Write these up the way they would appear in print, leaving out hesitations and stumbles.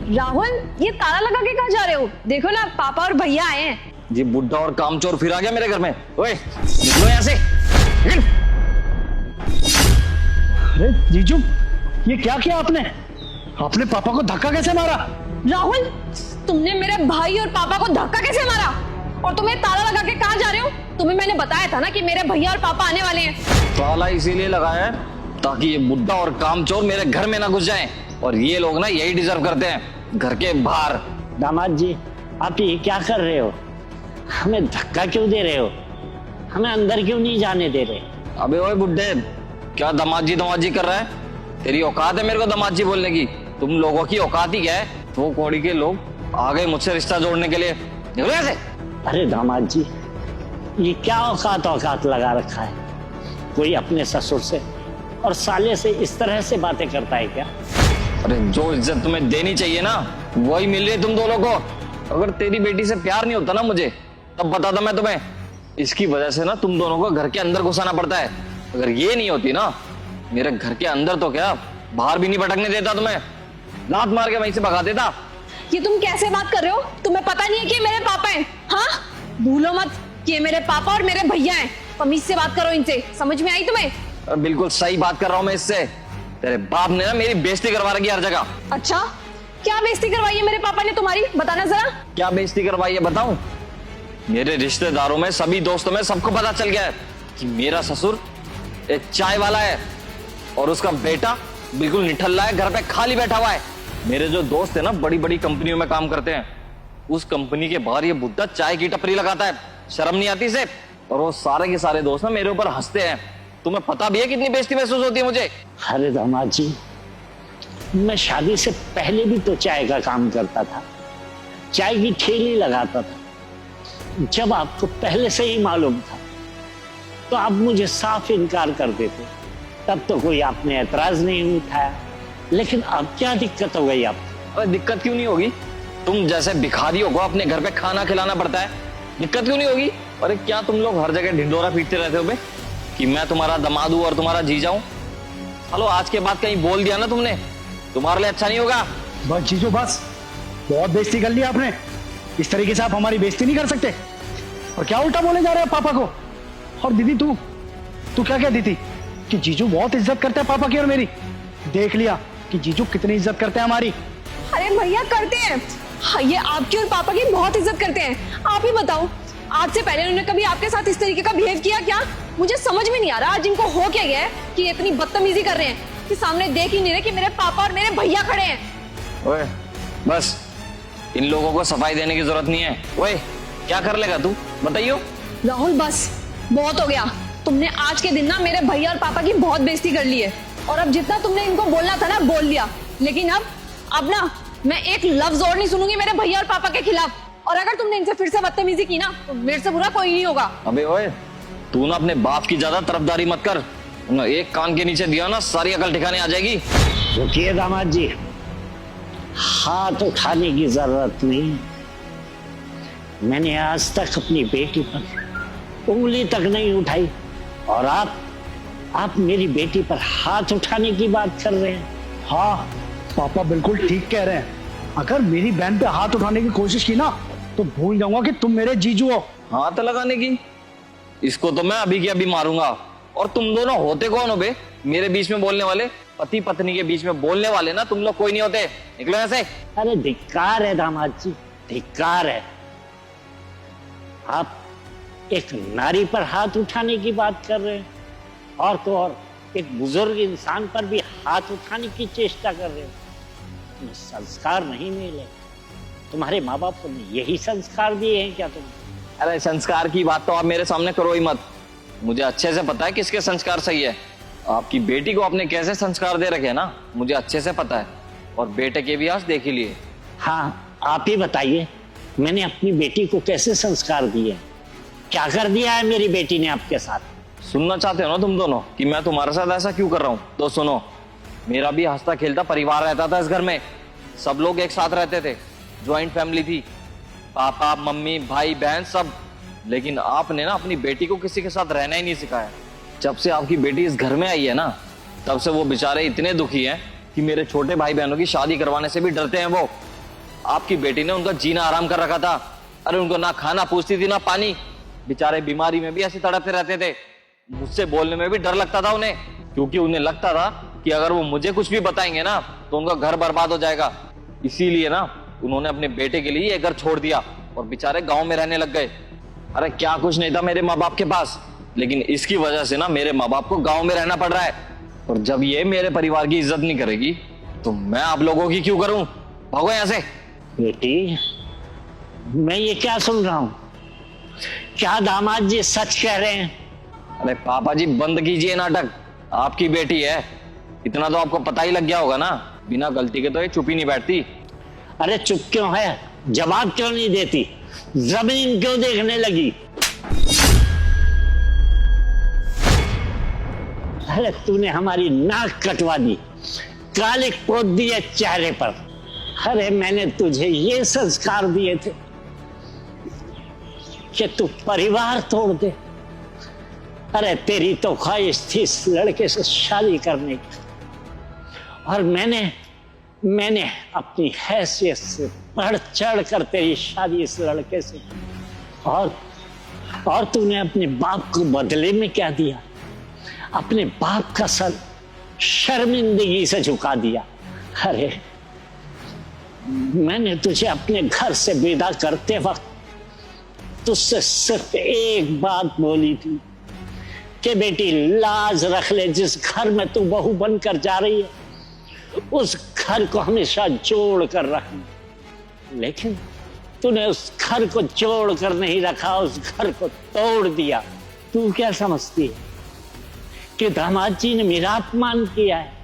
राहुल, ये ताला लगा के कहाँ जा रहे हो? देखो ना, पापा और भैया आए हैं। ये बुड्ढा और कामचोर फिर आ गया मेरे घर में। ओए, निकलो यहाँ से। निकल। अरे जीजू, ये क्या किया आपने? आपने पापा को धक्का कैसे मारा? राहुल, तुमने मेरे भाई और पापा को धक्का कैसे मारा? और तुम्हें ताला लगा के कहाँ जा रहे हो? तुम्हें मैंने बताया था ना कि मेरे भैया और पापा आने वाले हैं। ताला इसीलिए लगाया है ताकि ये बुड्ढा और कामचोर मेरे घर में ना घुस जाएं। और ये लोग ना यही डिजर्व करते हैं, घर के बाहर। दामाद जी, आप ये क्या कर रहे हो? हमें धक्का क्यों दे रहे हो? हमें अंदर क्यों नहीं जाने दे रहे? अबे ओए बुड्ढे, क्या दमाद जी कर रहा है? तेरी औकात है मेरे को दमाद जी बोलने की? तुम लोगों की औकात ही क्या है? वो कौड़ी के लोग आ गए मुझसे रिश्ता जोड़ने के लिए। निकलो यहाँ से। अरे दामाद जी, ये क्या औकात लगा रखा है? कोई अपने ससुर से और साले से इस तरह से बातें करता है क्या? अरे जो इज्जत तुम्हें देनी चाहिए ना, वही मिल रही है तुम दोनों को। अगर तेरी बेटी से प्यार नहीं होता ना मुझे, तब बताता मैं तुम्हें। इसकी वजह से ना तुम दोनों को घर के अंदर घुसाना पड़ता है। अगर ये नहीं होती ना, मेरे घर के अंदर तो क्या, बाहर भी नहीं भटकने देता तुम्हें। लात मार के वहीं से भगा देता। ये तुम कैसे बात कर रहे हो? तुम्हें पता नहीं है कि ये मेरे पापा हैं? हाँ, भूलो मत कि ये मेरे पापा और मेरे भैया हैं। तमीज से बात करो इनसे। समझ में आई तुम्हें? बिल्कुल सही बात कर रहा हूँ मैं इससे। तेरे बाप ने ना मेरी बेइज्जती करवा रखी हर जगह। अच्छा, क्या बेइज्जती करवाई है मेरे पापा ने तुम्हारी? बताना जरा। क्या बेइज्जती करवाई है बताऊं? मेरे रिश्तेदारों में, सभी दोस्तों में सबको पता चल गया है कि मेरा ससुर एक चाय वाला है और उसका बेटा बिल्कुल निठल्ला है, घर पे खाली बैठा हुआ है। मेरे जो दोस्त है ना, बड़ी बड़ी कंपनियों में काम करते हैं, उस कंपनी के बाहर ये बुड्ढा चाय की टपरी लगाता है। शर्म नहीं आती इसे? और वो सारे के सारे दोस्त ना मेरे ऊपर हंसते हैं। तुम्हें पता भी है कितनी बेइज्जती महसूस होती है मुझे? अरे दामाद जी, मैं शादी से पहले भी तो चाय का काम करता था, चाय की ठेली लगाता था। जब आपको पहले से ही मालूम था तो आप मुझे साफ इनकार कर देते, तब तो कोई आपने एतराज नहीं उठाया। लेकिन अब क्या दिक्कत हो गई आपको? अरे दिक्कत क्यों नहीं होगी? तुम जैसे भिखारियों को अपने घर पे खाना खिलाना पड़ता है, दिक्कत क्यों नहीं होगी? अरे क्या तुम लोग हर जगह ढिंडोरा पीटते रहते हो बे कि मैं तुम्हारा दमाद हूं और तुम्हारा जीजा हूं? चलो, आज के बाद कहीं बोल दिया ना तुमने, तुम्हारे लिए अच्छा नहीं होगा। बस जीजू बस, बहुत बेइज्जती कर ली आपने। इस तरीके से आप हमारी बेइज्जती नहीं कर सकते। और क्या उल्टा बोले जा रहे हैं पापा को? और दीदी, तू क्या कहती थी कि जीजू बहुत इज्जत करते हैं पापा की और मेरी? देख लिया कि जीजू कितनी इज्जत करते हैं हमारी। अरे भैया, करते हैं। हाँ, ये आपकी और पापा की बहुत इज्जत करते हैं। आप ही बताओ, आज से पहले उन्होंने कभी आपके साथ इस तरीके का बिहेव किया क्या? मुझे समझ में नहीं आ रहा आज इनको हो क्या गया है कि इतनी बदतमीजी कर रहे हैं कि सामने देख ही नहीं रहे कि मेरे पापा और मेरे भैया खड़े हैं। ओए, बस इन लोगों को सफाई देने की जरूरत नहीं है। ओए, क्या कर लेगा तू, बताइयो? राहुल, बस बहुत हो गया। तुमने आज के दिन ना मेरे भैया और पापा की बहुत बेइज्जती कर ली है। और अब जितना तुमने इनको बोलना था ना, बोल लिया। लेकिन अब ना मैं एक लफ्ज और नहीं सुनूंगी मेरे भैया और पापा के खिलाफ। और अगर तुमने इनसे फिर से बदतमीजी की ना, तो मेरे से बुरा कोई नहीं होगा। अबे ओए, तू ना अपने बाप की ज्यादा तरफदारी मत कर। एक कान के नीचे दिया ना, सारी अकल ठिकाने आ जाएगी। रुकिए दामाद जी, हाथ उठाने की जरूरत नहीं। मैंने आज तक अपनी बेटी पर उंगली तक नहीं उठाई, और आप मेरी बेटी पर हाथ उठाने की बात कर रहे हैं। हाँ, पापा बिल्कुल ठीक कह रहे हैं। अगर मेरी बहन पे हाथ उठाने की कोशिश की ना, तो भूल जाऊंगा कि तुम मेरे जीजू हो। हाथ लगाने की? इसको तो मैं अभी की अभी मारूंगा। और तुम दोनों होते कौन हो बे मेरे बीच में बोलने वाले? पति पत्नी के बीच में बोलने वाले ना तुम लोग कोई नहीं होते। निकलो यहाँ से। अरे धिक्कार है दामाद जी, धिक्कार है। आप एक नारी पर हाथ उठाने की बात कर रहे हैं, और तो और एक बुजुर्ग इंसान पर भी हाथ उठाने की चेष्टा कर रहे हो। तुम्हें संस्कार नहीं मिले? तुम्हारे माँ बाप ने यही संस्कार दिए हैं क्या तुम्हें? अरे संस्कार की बात तो आप मेरे सामने करो ही मत। मुझे अच्छे से पता है किसके संस्कार सही है। आपकी बेटी को आपने कैसे संस्कार दे रखे हैं ना, मुझे अच्छे से पता है। और बेटे के भी आज देख ही लिए। हाँ, आप ही बताइए, मैंने अपनी बेटी को कैसे संस्कार दिए? क्या कर दिया है मेरी बेटी ने आपके साथ? सुनना चाहते हो ना तुम दोनों कि मैं तुम्हारे साथ ऐसा क्यों कर रहा हूँ? तो सुनो, मेरा भी हंसता खेलता परिवार रहता था इस घर में। सब लोग एक साथ रहते थे, ज्वाइंट फैमिली थी, पापा मम्मी भाई बहन सब। लेकिन आपने ना अपनी बेटी को किसी के साथ रहना ही नहीं सिखाया। जब से आपकी बेटी इस घर में आई है ना, तब से वो बेचारे इतने दुखी हैं कि मेरे छोटे भाई बहनों की शादी करवाने से भी डरते हैं वो। आपकी बेटी ने उनका जीना आराम कर रखा था। अरे उनको ना खाना पूछती थी ना पानी, बेचारे बीमारी में भी ऐसे तड़पते रहते थे। मुझसे बोलने में भी डर लगता था उन्हें, क्योंकि उन्हें लगता था कि अगर वो मुझे कुछ भी बताएंगे ना तो उनका घर बर्बाद हो जाएगा। इसीलिए ना उन्होंने अपने बेटे के लिए ये घर छोड़ दिया और बेचारे गांव में रहने लग गए। अरे क्या कुछ नहीं था मेरे माँ बाप के पास, लेकिन इसकी वजह से ना मेरे माँ बाप को गांव में रहना पड़ रहा है। और जब ये मेरे परिवार की इज्जत नहीं करेगी तो मैं आप लोगों की क्यों करूं? भागो यहां से। बेटी, मैं ये क्या सुन रहा हूं? क्या दामाद जी सच कह रहे हैं? अरे पापा जी बंद कीजिए नाटक, आपकी बेटी है, इतना तो आपको पता ही लग गया होगा ना। बिना गलती के तो ये चुप ही नहीं बैठती। अरे चुप क्यों है? जवाब क्यों नहीं देती? जमीन क्यों देखने लगी? अरे तूने हमारी नाक कटवा दी, कालिक पोत दिए चेहरे पर। अरे मैंने तुझे ये संस्कार दिए थे कि तू परिवार तोड़ दे। अरे तेरी तो ख्वाहिश थी इस लड़के से शादी करने की, और मैंने अपनी हैसियत से बढ़ चढ़ कर तेरी शादी इस लड़के से की। और तूने अपने बाप को बदले में क्या दिया? अपने बाप का सर शर्मिंदगी से झुका दिया। अरे मैंने तुझे अपने घर से विदा करते वक्त तुझसे सिर्फ एक बात बोली थी कि बेटी लाज रख ले, जिस घर में तू बहू बनकर जा रही है उस घर को हमेशा जोड़ कर रखना। लेकिन तूने उस घर को जोड़ कर नहीं रखा, उस घर को तोड़ दिया। तू क्या समझती है कि दामाद जी ने मेरा अपमान किया है?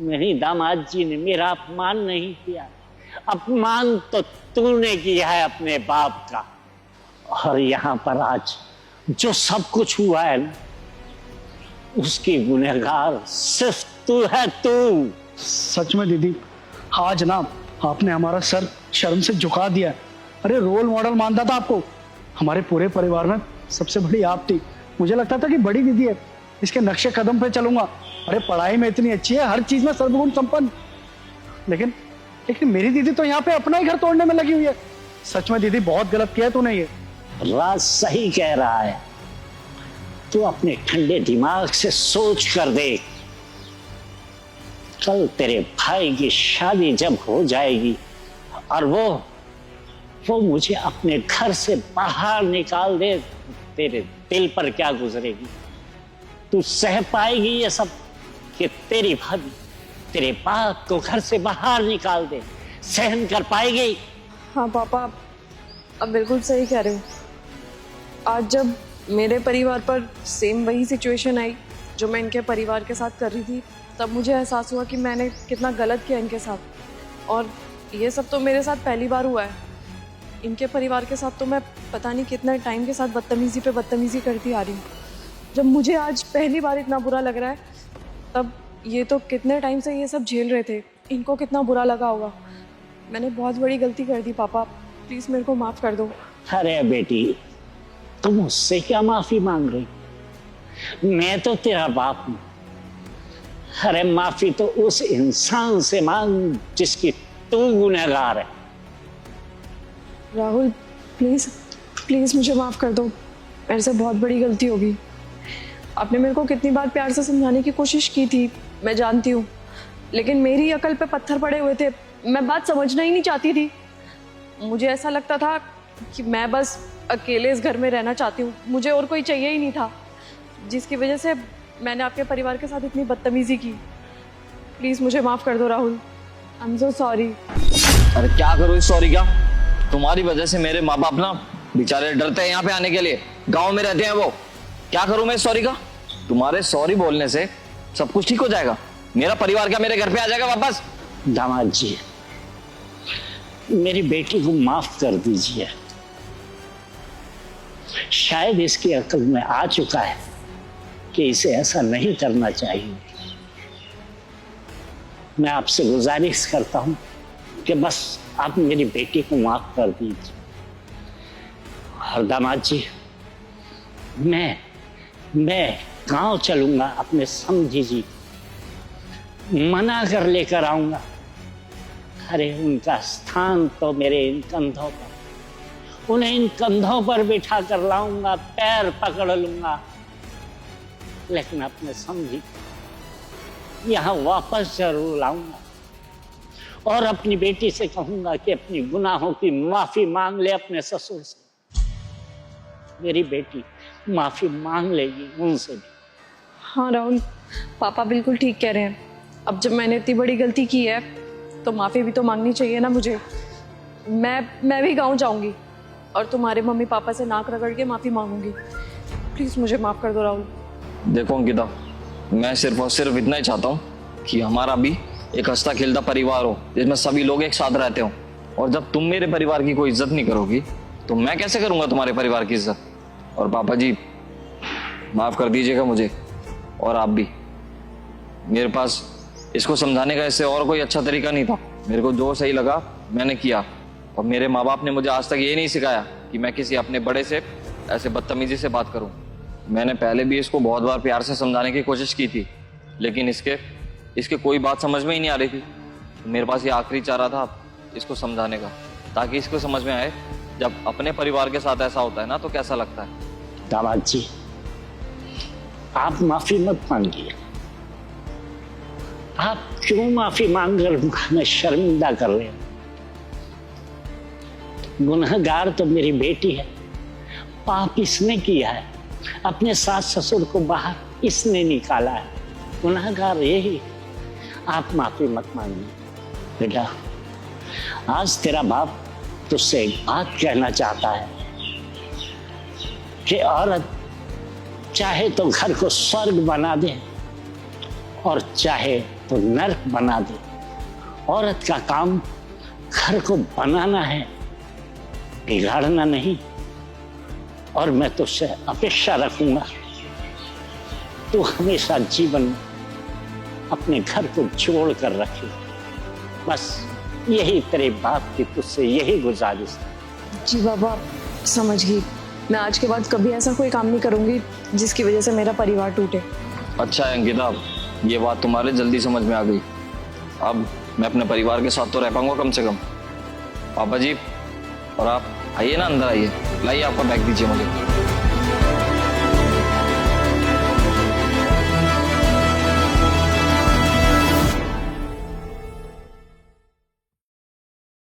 नहीं, दामाद जी ने मेरा अपमान नहीं किया। अपमान तो तूने किया है अपने बाप का। और यहां पर आज जो सब कुछ हुआ है ना, उसकी गुनहगार सिर्फ तू है। तू सच में दीदी, आज ना आपने हमारा सर शर्म से झुका दिया। अरे रोल मॉडल मानता था आपको, हमारे पूरे परिवार में सबसे बड़ी आप थी। मुझे लगता था कि बड़ी दीदी है, इसके नक्शे कदम पे चलूंगा। अरे पढ़ाई में इतनी अच्छी है, हर चीज में सर्वगुण संपन्न। लेकिन मेरी दीदी तो यहाँ पे अपना ही घर तोड़ने में लगी हुई है। सच में दीदी बहुत गलत किया तूने ये। राज सही कह रहा है। तू अपने ठंडे दिमाग से सोच कर देख, कल तेरे भाई की शादी जब हो जाएगी और वो मुझे अपने घर से बाहर निकाल दे, तेरे दिल पर क्या गुजरेगी? तू सह पाएगी ये सब कि तेरी भाभी तेरे बाप को घर से बाहर निकाल दे? सहन कर पाएगी? हाँ पापा, अब बिल्कुल सही कह रहे हो। आज जब मेरे परिवार पर सेम वही सिचुएशन आई जो मैं इनके परिवार के साथ कर रही थी, तब मुझे एहसास हुआ कि मैंने कितना गलत किया इनके साथ। और ये सब तो मेरे साथ पहली बार हुआ है। इनके परिवार के साथ तो मैं पता नहीं कितने टाइम के साथ बदतमीज़ी पे बदतमीज़ी करती आ रही हूँ। जब मुझे आज पहली बार इतना बुरा लग रहा है, तब ये तो कितने टाइम से ये सब झेल रहे थे, इनको कितना बुरा लगा होगा। मैंने बहुत बड़ी गलती कर दी पापा, प्लीज़ मेरे को माफ़ कर दो। अरे बेटी, तुम मुझसे क्या माफी मांग रही? मैं तो तेरा बाप हूं। अरे माफी तो उस इंसान से मांग जिसकी तू गुनहगार है। राहुल प्लीज़ मुझे माफ़ कर दो, मेरे से बहुत बड़ी गलती होगी। आपने मेरे को कितनी बार प्यार से समझाने की कोशिश की थी, मैं जानती हूँ, लेकिन मेरी अकल पे पत्थर पड़े हुए थे। मैं बात समझना ही नहीं चाहती थी। मुझे ऐसा लगता था कि मैं बस अकेले इस घर में रहना चाहती हूँ, मुझे और कोई चाहिए ही नहीं था, जिसकी वजह से मैंने आपके परिवार के साथ इतनी बदतमीज़ी की। प्लीज़ मुझे माफ़ कर दो Rahul, I am so sorry. अरे क्या करूँ इस सॉरी का? तुम्हारी वजह से मेरे माँ बाप ना बेचारे डरते हैं यहाँ पे आने के लिए, गाँव में रहते हैं वो। क्या करूँ मैं इस सॉरी का? तुम्हारे सॉरी बोलने से सब कुछ ठीक हो जाएगा, मेरा परिवार क्या मेरे घर पे आ जाएगा वापस? दामाद जी, मेरी बेटी को माफ कर दीजिए। शायद इसकी अकल में आ चुका है कि इसे ऐसा नहीं करना चाहिए। मैं आपसे गुजारिश करता हूं कि बस आप मेरी बेटी को माफ कर दीजिए। और दामाद जी, मैं गांव चलूंगा, अपने समझी जी मना कर लेकर आऊंगा। अरे उनका स्थान तो मेरे इन कंधों पर, उन्हें इन कंधों पर बिठा कर लाऊंगा, पैर पकड़ लूंगा, लेकिन अपने समझी यहां वापस जरूर लाऊंगा और अपनी बेटी से कहूंगा कि अपनी गुनाहों की माफी मांग ले अपने ससुर से। मेरी बेटी माफी मांग लेगी उनसे भी। हाँ राहुल, पापा बिल्कुल ठीक कह रहे हैं। अब जब मैंने इतनी बड़ी गलती की है तो माफ़ी भी तो मांगनी चाहिए ना मुझे। मैं भी गाँव जाऊंगी और तुम्हारे मम्मी पापा से नाक रगड़ के माफ़ी मांगूंगी। प्लीज़ मुझे माफ़ कर दो राहुल। देखो अंकिता, मैं सिर्फ और सिर्फ इतना ही चाहता हूँ कि हमारा भी एक हंसता खेलता परिवार हो जिसमें सभी लोग एक साथ रहते हो। और जब तुम मेरे परिवार की कोई इज्जत नहीं करोगी तो मैं कैसे करूंगा तुम्हारे परिवार की इज्जत। और पापा जी माफ कर दीजिएगा मुझे, और आप भी। मेरे पास इसको समझाने का इससे और कोई अच्छा तरीका नहीं था। मेरे को जो सही लगा मैंने किया, और मेरे माँ बाप ने मुझे आज तक ये नहीं सिखाया कि मैं किसी अपने बड़े से ऐसे बदतमीजी से बात करूं। मैंने पहले भी इसको बहुत बार प्यार से समझाने की कोशिश की थी, लेकिन इसके कोई बात समझ में ही नहीं आ रही थी। मेरे पास ये आखिरी चारा था इसको समझाने का, ताकि इसको समझ में आए जब अपने परिवार के साथ ऐसा होता है ना तो कैसा लगता है। दामाद जी, आप माफी मत मांगिए। आप क्यों माफी मांगकर हमें शर्मिंदा कर रहे हो? गुनहगार तो मेरी बेटी है, पाप इसने किया है, अपने सास ससुर को बाहर इसने निकाला है, गुनहगार यही। आप माफी मत मांगिए। बेटा, आज तेरा बाप तुझसे एक बात कहना चाहता है कि औरत चाहे तो घर को स्वर्ग बना दे और चाहे तो नर्क बना दे। औरत का काम घर को बनाना है, बिगाड़ना नहीं। और मैं तुझसे अपेक्षा रखूंगा तू हमेशा जीवन में अपने घर को जोड़ कर रखे। बस यही तेरे बाप की तुझसे यही गुजारिश है। जी बाबा, समझ गई। मैं आज के बाद कभी ऐसा कोई काम नहीं करूंगी जिसकी वजह से मेरा परिवार टूटे। अच्छा है अंकिता, ये बात तुम्हारे जल्दी समझ में आ गई। अब मैं अपने परिवार के साथ तो रह पाऊंगा कम से कम। पापा जी और आप आइए ना, अंदर आइए। लाइए आपका बैग दीजिए मुझे।